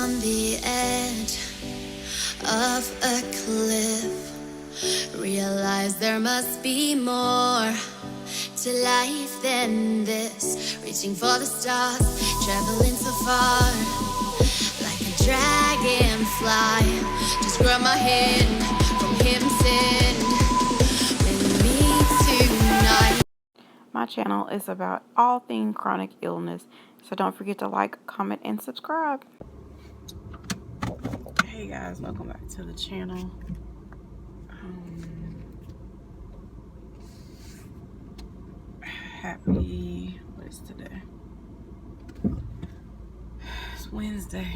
on the edge of a cliff. Realize there must be more to life than this. Reaching for the stars, traveling so far, like a dragonfly. Just grab my hand from him, send with me tonight. My channel is about all things chronic illness, so don't forget to like, comment, and subscribe. Hey guys, welcome back to the channel. Happy, what is today? It's Wednesday.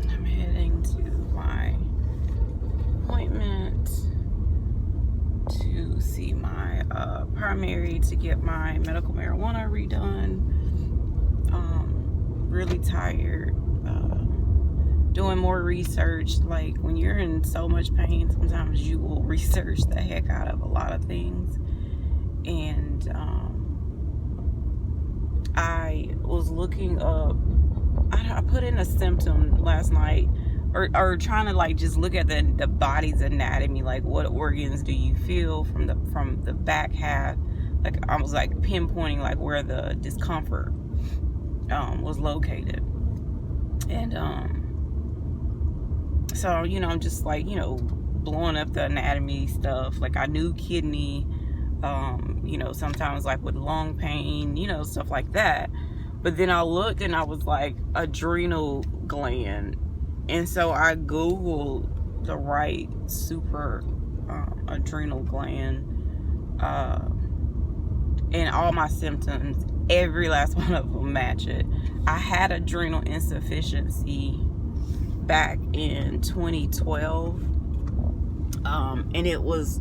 I'm heading to my appointment to see my primary to get my medical marijuana redone. Really tired. Doing more research. Like, when you're in so much pain, sometimes you will research the heck out of a lot of things. And I was looking up, I put in a symptom last night, or trying to like just look at the body's anatomy, like what organs do you feel from the back half. Like, I was like pinpointing like where the discomfort was located. And so, you know, I'm just like, you know, blowing up the anatomy stuff. Like, I knew kidney, you know, sometimes like with lung pain, you know, stuff like that. But then I looked and I was like, adrenal gland. And so I Googled the right super adrenal gland. And all my symptoms, every last one of them match it. I had adrenal insufficiency back in 2012. And it was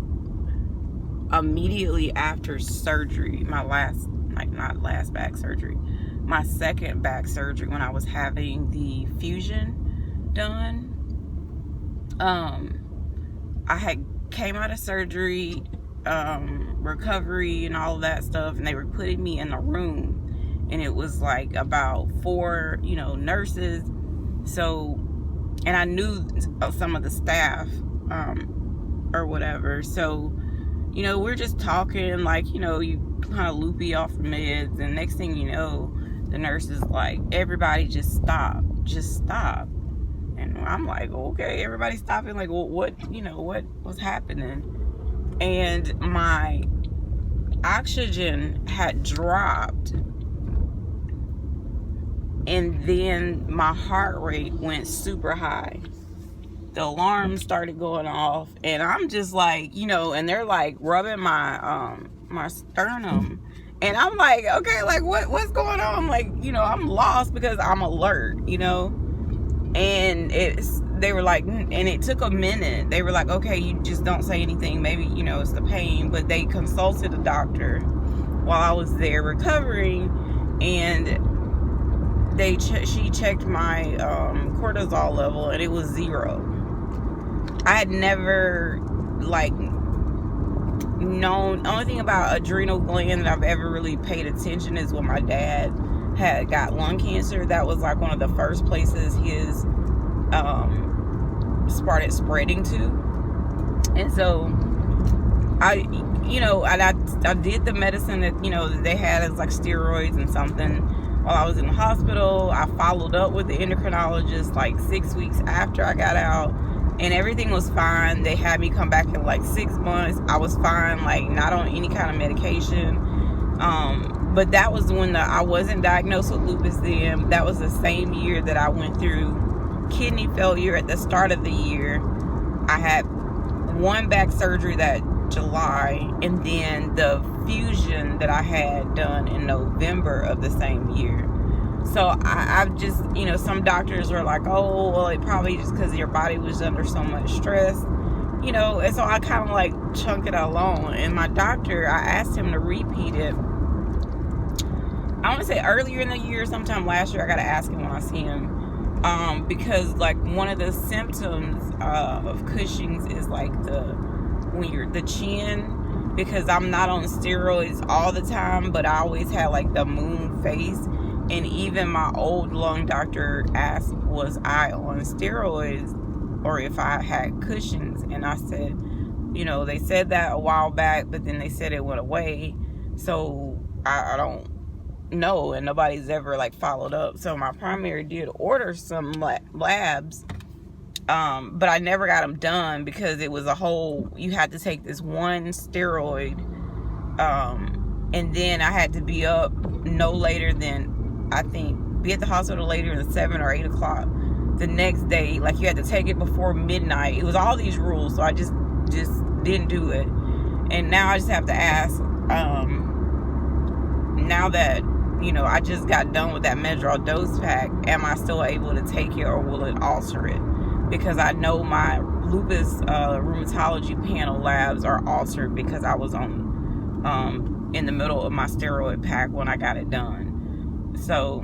immediately after surgery, my last, like, not last back surgery, my second back surgery, when I was having the fusion done. I had came out of surgery, recovery and all of that stuff, and they were putting me in a room, and it was like about 4, you know, nurses. So, and I knew some of the staff, or whatever. So, you know, we're just talking, like, you know, you kind of loopy off the meds, and next thing you know, the nurse is like, everybody just stop. And I'm like, okay, everybody's stopping. Like, well, what, you know, what was happening? And my oxygen had dropped, and then my heart rate went super high. The alarm started going off, and I'm just like, you know, and they're like rubbing my my sternum, and I'm like, okay, like what's going on? Like, you know, I'm lost because I'm alert, you know. And they were like, and it took a minute. They were like, okay, you just don't say anything, maybe, you know, it's the pain. But they consulted a doctor while I was there recovering, and she checked my cortisol level, and it was 0. I had never, like, known. Only thing about adrenal gland that I've ever really paid attention is when my dad had got lung cancer. That was like one of the first places his started spreading to. And so I, you know, I did the medicine that, you know, that they had as like steroids and something while I was in the hospital. I followed up with the endocrinologist like 6 weeks after I got out, and everything was fine. They had me come back in like 6 months. I was fine, like not on any kind of medication. But that was when I wasn't diagnosed with lupus then. That was the same year that I went through kidney failure at the start of the year. I had one back surgery that July, and then the fusion that I had done in November of the same year. So I've just, you know, some doctors were like, oh, well, it probably just because your body was under so much stress, you know. And so I kind of like chunk it along. And my doctor, I asked him to repeat it. I want to say earlier in the year, sometime last year. I got to ask him when I see him. Because like one of the symptoms of Cushing's is like the chin, because I'm not on steroids all the time, but I always had like the moon face, And even my old lung doctor asked, was I on steroids or if I had Cushing's? And I said, they said that a while back, but then they said it went away. So I don't know, and nobody's ever like followed up. So my primary did order some labs, but I never got them done because it was you had to take this one steroid, and then I had to be up no later than, I think, be at the hospital later than 7 or 8 o'clock the next day. Like, you had to take it before midnight. It was all these rules, so I just didn't do it. And now I just have to ask, now that I just got done with that Medrol dose pack, am I still able to take it, or will it alter it? Because I know my lupus rheumatology panel labs are altered because I was on in the middle of my steroid pack when I got it done. So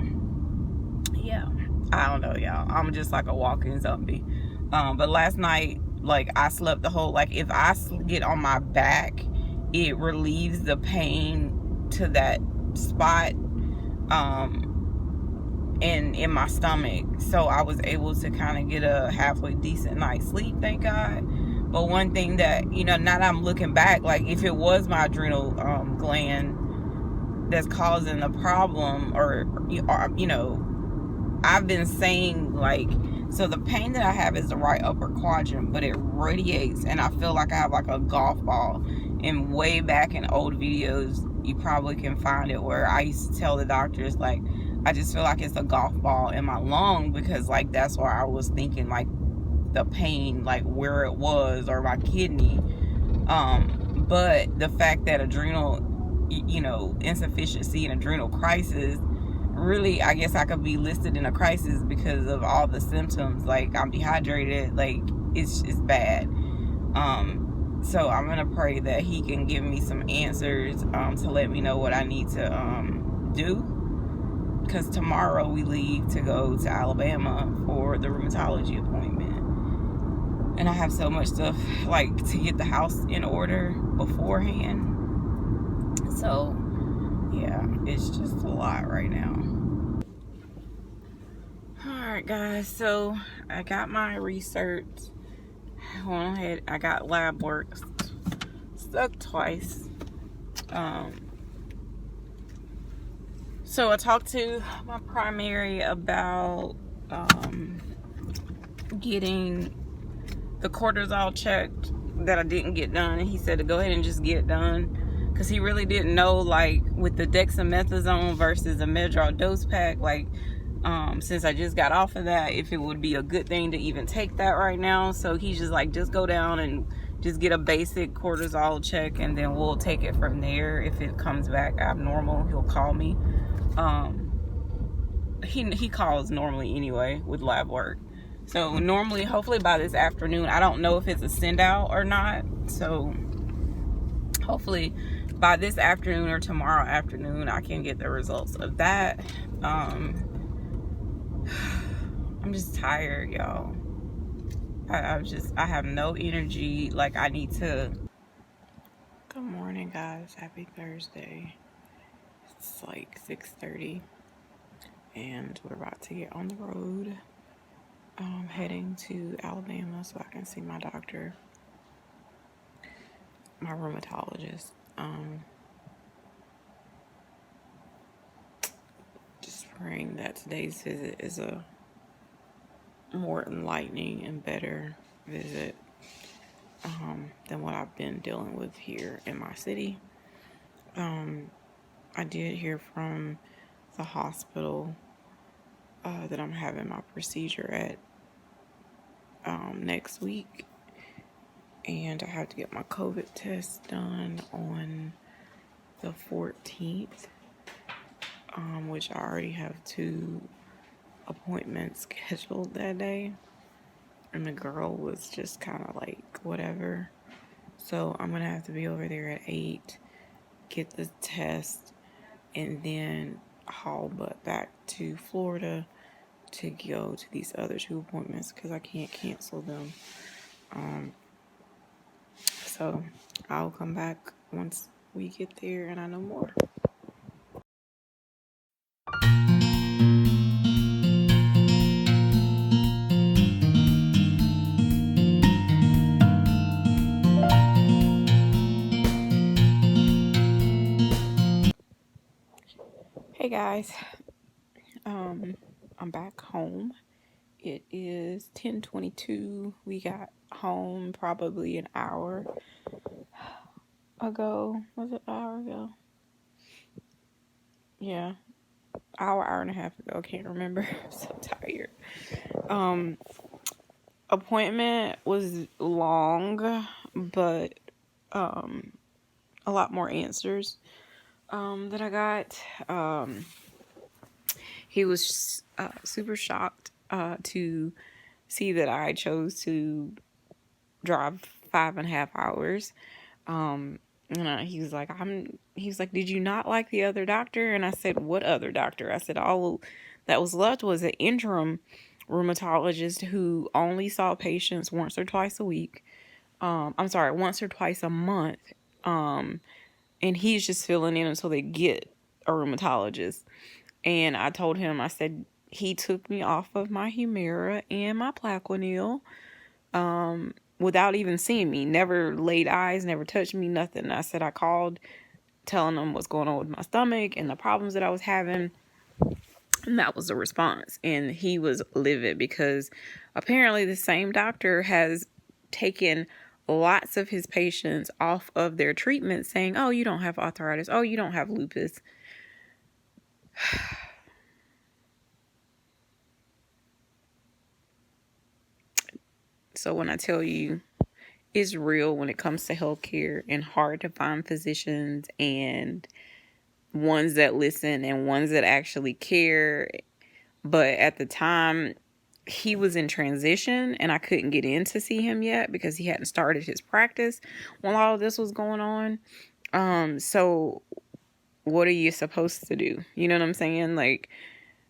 yeah, I don't know, y'all. I'm just like a walking zombie. But last night, like, I slept the whole, like, if I get on my back, it relieves the pain to that spot in my stomach. So I was able to kind of get a halfway decent night's sleep, thank God. But one thing that, now that I'm looking back, like, if it was my adrenal gland that's causing the problem, or I've been saying, like, so the pain that I have is the right upper quadrant, but it radiates, and I feel like I have like a golf ball. And way back in old videos, you probably can find it, where I used to tell the doctors, like, I just feel like it's a golf ball in my lung, because, like, that's where I was thinking, like, the pain, like, where it was, or my kidney. But the fact that adrenal, insufficiency and adrenal crisis, really, I guess I could be listed in a crisis because of all the symptoms. Like, I'm dehydrated, like, it's bad. So I'm gonna pray that he can give me some answers to let me know what I need to do, because tomorrow we leave to go to Alabama for the rheumatology appointment, and I have so much stuff, like, to get the house in order beforehand. So yeah, it's just a lot right now. Alright, guys, so I got my research. I got lab work stuck twice. So I talked to my primary about getting the cortisol checked that I didn't get done, and he said to go ahead and just get it done, because he really didn't know, like, with the dexamethasone versus the Medrol dose pack, like, since I just got off of that, if it would be a good thing to even take that right now. So he's just like, just go down and just get a basic cortisol check, and then we'll take it from there. If it comes back abnormal, he'll call me. He calls normally anyway with lab work. So normally, hopefully by this afternoon, I don't know if it's a send out or not. So hopefully by this afternoon or tomorrow afternoon, I can get the results of that. I'm just tired, y'all. I have no energy. Like, I need to. Good morning, guys. Happy Thursday. It's like 6:30, and we're about to get on the road. Heading to Alabama so I can see my doctor, my rheumatologist. Just praying that today's visit is a more enlightening and better visit than what I've been dealing with here in my city. I did hear from the hospital that I'm having my procedure at next week, and I have to get my COVID test done on the 14th, which I already have 2 appointments scheduled that day, and the girl was just kind of like, whatever. So I'm gonna have to be over there at 8, get the test, and then haul butt back to Florida to go to these other 2 appointments, because I can't cancel them. So I'll come back once we get there and I know more. guys, I'm back home. It is 10:22. We got home probably an hour ago. Was it an hour ago? Yeah, hour and a half ago. I can't remember. I'm so tired. Appointment was long, but a lot more answers that I got. He was super shocked to see that I chose to drive 5.5 hours. He was like, did you not like the other doctor? And I said, what other doctor? I said, all that was left was an interim rheumatologist who only saw patients once or twice a week. Once or twice a month. And he's just filling in until they get a rheumatologist. And I told him, I said, he took me off of my Humira and my Plaquenil without even seeing me. Never laid eyes, never touched me, nothing. I said I called telling him what's going on with my stomach and the problems that I was having. And that was the response. And he was livid because apparently the same doctor has taken lots of his patients off of their treatment saying, oh, you don't have arthritis. Oh, you don't have lupus. So when I tell you it's real when it comes to healthcare and hard to find physicians and ones that listen and ones that actually care. But at the time, he was in transition and I couldn't get in to see him yet because he hadn't started his practice when all of this was going on. So what are you supposed to do? You know what I'm saying? Like,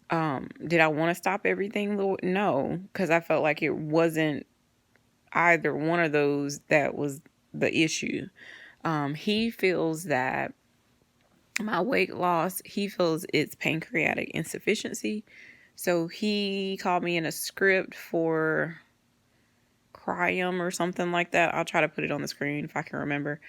did I want to stop everything? No, because I felt like it wasn't either one of those that was the issue. He feels that my weight loss, he feels it's pancreatic insufficiency. So he called me in a script for Cryum or something like that. I'll try to put it on the screen if I can remember.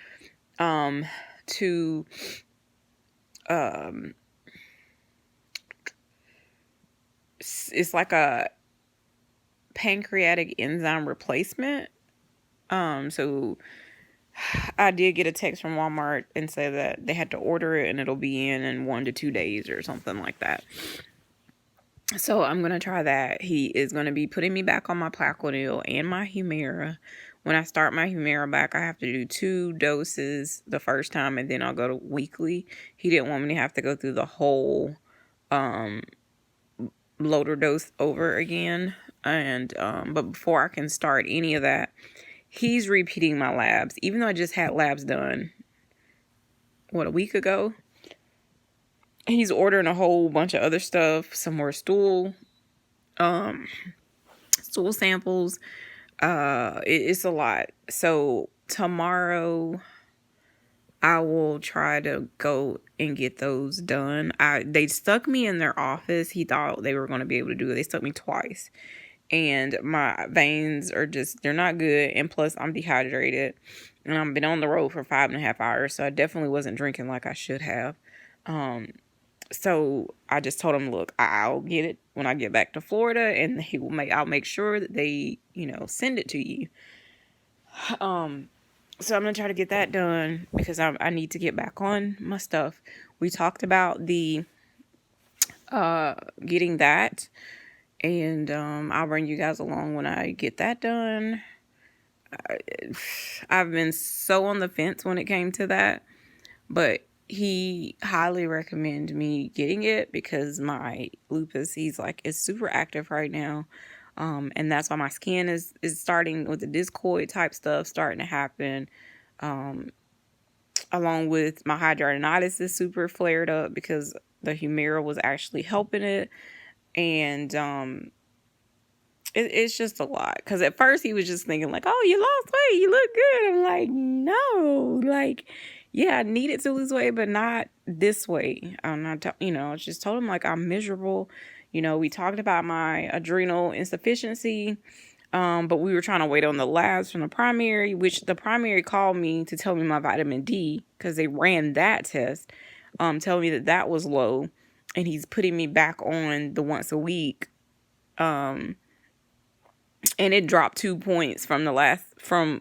It's like a pancreatic enzyme replacement. So I did get a text from Walmart and say that they had to order it and it'll be in 1 to 2 days or something like that. So I'm going to try that. He is going to be putting me back on my Plaquenil and my Humira. When I start my Humira back, I have to do 2 doses the first time and then I'll go to weekly. He didn't want me to have to go through the whole loader dose over again. And but before I can start any of that, he's repeating my labs. Even though I just had labs done, a week ago? He's ordering a whole bunch of other stuff, some more stool samples. It's a lot. So tomorrow I will try to go and get those done. They stuck me in their office. He thought they were going to be able to do it. They stuck me twice. And my veins are they're not good. And plus I'm dehydrated. And I've been on the road for 5.5 hours. So I definitely wasn't drinking like I should have. So I just told him, look, I'll get it when I get back to Florida, and I'll make sure that they, send it to you. So I'm gonna try to get that done because I need to get back on my stuff. We talked about the getting that, and I'll bring you guys along when I get that done. I've been so on the fence when it came to that, but he highly recommended me getting it because my lupus, he's like, is super active right now. And that's why my skin is starting with the discoid type stuff starting to happen. Along with my hidradenitis is super flared up because the Humira was actually helping it. And it's just a lot. Because at first he was just thinking like, oh, you lost weight, you look good. I'm like, no, like, yeah, I needed to lose weight, but not this way. I just told him like I'm miserable. We talked about my adrenal insufficiency, but we were trying to wait on the labs from the primary, which the primary called me to tell me my vitamin D because they ran that test, telling me that was low. and he's putting me back on the once a week. And it dropped 2 points from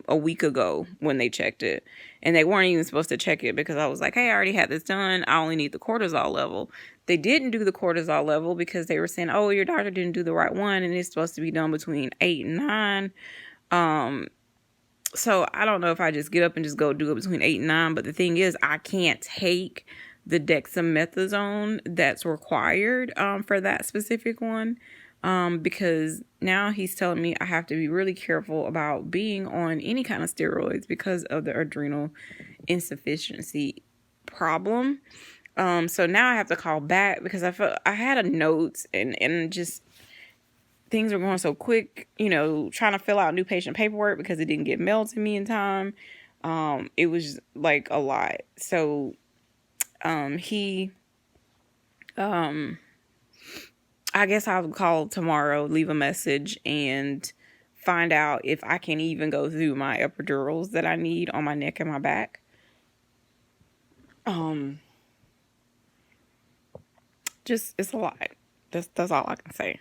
a week ago when they checked it. And they weren't even supposed to check it because I was like, hey, I already had this done. I only need the cortisol level. They didn't do the cortisol level because they were saying, oh, your doctor didn't do the right one, and it's supposed to be done between 8 and 9. So I don't know if I just get up and just go do it between 8 and 9. But the thing is, I can't take the dexamethasone that's required for that specific one. Because now he's telling me I have to be really careful about being on any kind of steroids because of the adrenal insufficiency problem. So now I have to call back because I had a note and just things were going so quick, trying to fill out new patient paperwork because it didn't get mailed to me in time. It was like a lot. So, I guess I'll call tomorrow, leave a message, and find out if I can even go through my epidurals that I need on my neck and my back. It's a lot. That's all I can say.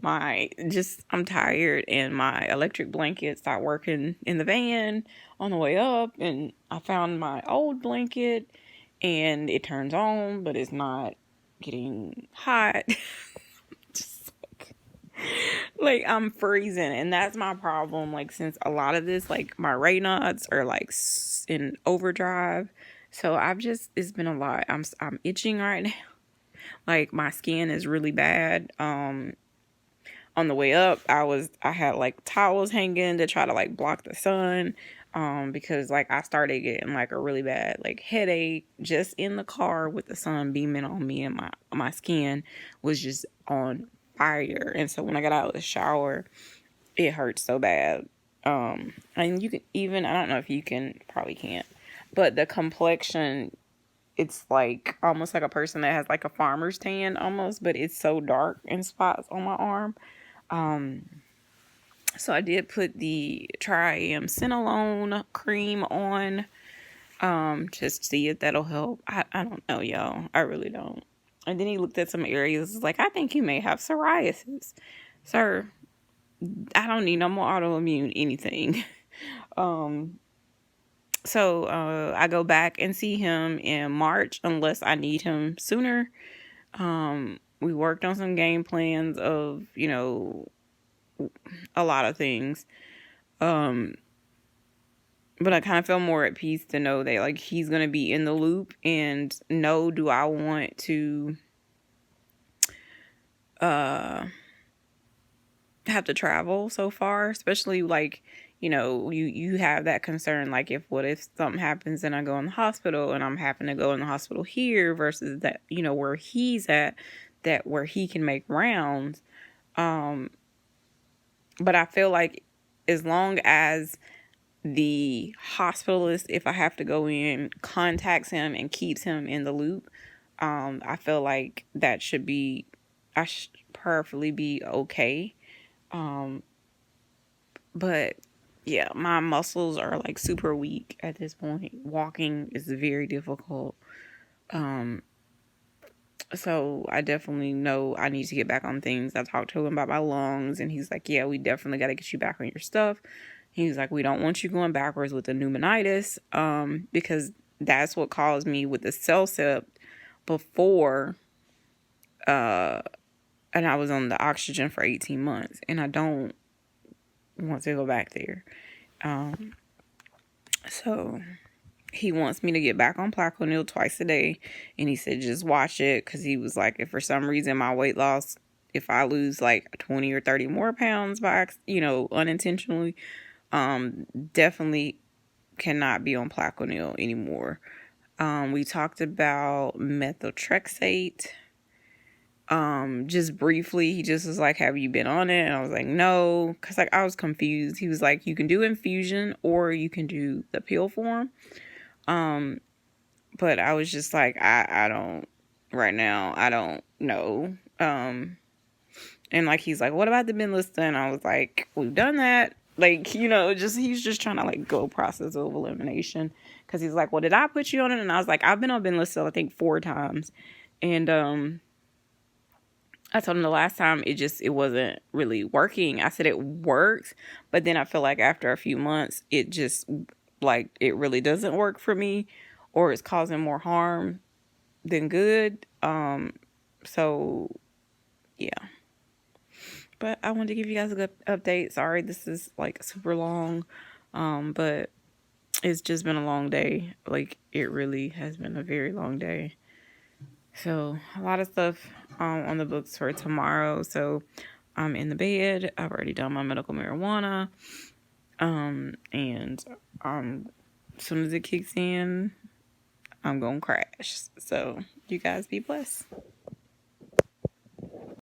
I'm tired, and my electric blanket stopped working in the van on the way up, and I found my old blanket, and it turns on, but it's not getting hot. Just like I'm freezing, and that's my problem. Like, since a lot of this, like my Raynaud's are like in overdrive, so it's been a lot. I'm itching right now. Like, my skin is really bad. On the way up, I had like towels hanging to try to like block the sun. Because like I started getting like a really bad like headache just in the car with the sun beaming on me, and my skin was just on fire. And so when I got out of the shower, it hurt so bad. And you can even, I don't know if you can, probably can't, but the complexion, it's like almost like a person that has like a farmer's tan almost, but it's so dark in spots on my arm. So I did put the triamcinolone cream on, just to see if that'll help. I don't know, y'all. I really don't. And then he looked at some areas, like, I think you may have psoriasis. Sir, I don't need no more autoimmune anything. So I go back and see him in March unless I need him sooner. We worked on some game plans of, a lot of things. But I kind of feel more at peace to know that like he's going to be in the loop, and do I want to have to travel so far, especially like, you have that concern, like what if something happens and I go in the hospital, and I'm having to go in the hospital here versus that, where he's at, that where he can make rounds. But I feel like as long as the hospitalist, if I have to go in, contacts him and keeps him in the loop, I feel like that should be, I should perfectly be okay. But yeah, my muscles are like super weak at this point. Walking is very difficult. So I definitely know I need to get back on things. I talked to him about my lungs, and he's like, yeah, we definitely got to get you back on your stuff. He's like, we don't want you going backwards with the pneumonitis, because that's what caused me with the CellCept before, and I was on the oxygen for 18 months, and I don't want to go back there. So he wants me to get back on Plaquenil twice a day, and he said just watch it, because he was like, if for some reason my weight loss, if I lose like 20 or 30 more pounds by unintentionally, definitely cannot be on Plaquenil anymore. We talked about methotrexate. Just briefly, he just was like, have you been on it? And I was like, no, because like I was confused. He was like, you can do infusion or you can do the pill form. But I was just like, I don't, right now, I don't know. And like, he's like, what about the Benlysta? And I was like, we've done that. Like, he's just trying to like go process of elimination. Cause he's like, well, did I put you on it? And I was like, I've been on Benlysta, I think 4 times. And, I told him the last time it wasn't really working. I said it works, but then I feel like after a few months, it just like it really doesn't work for me, or it's causing more harm than good. So yeah. But I wanted to give you guys a good update. Sorry, this is like super long, but it's just been a long day. Like it really has been a very long day. So a lot of stuff on the books for tomorrow. So I'm in the bed. I've already done my medical marijuana. And as soon as it kicks in, I'm gonna crash. So you guys be blessed.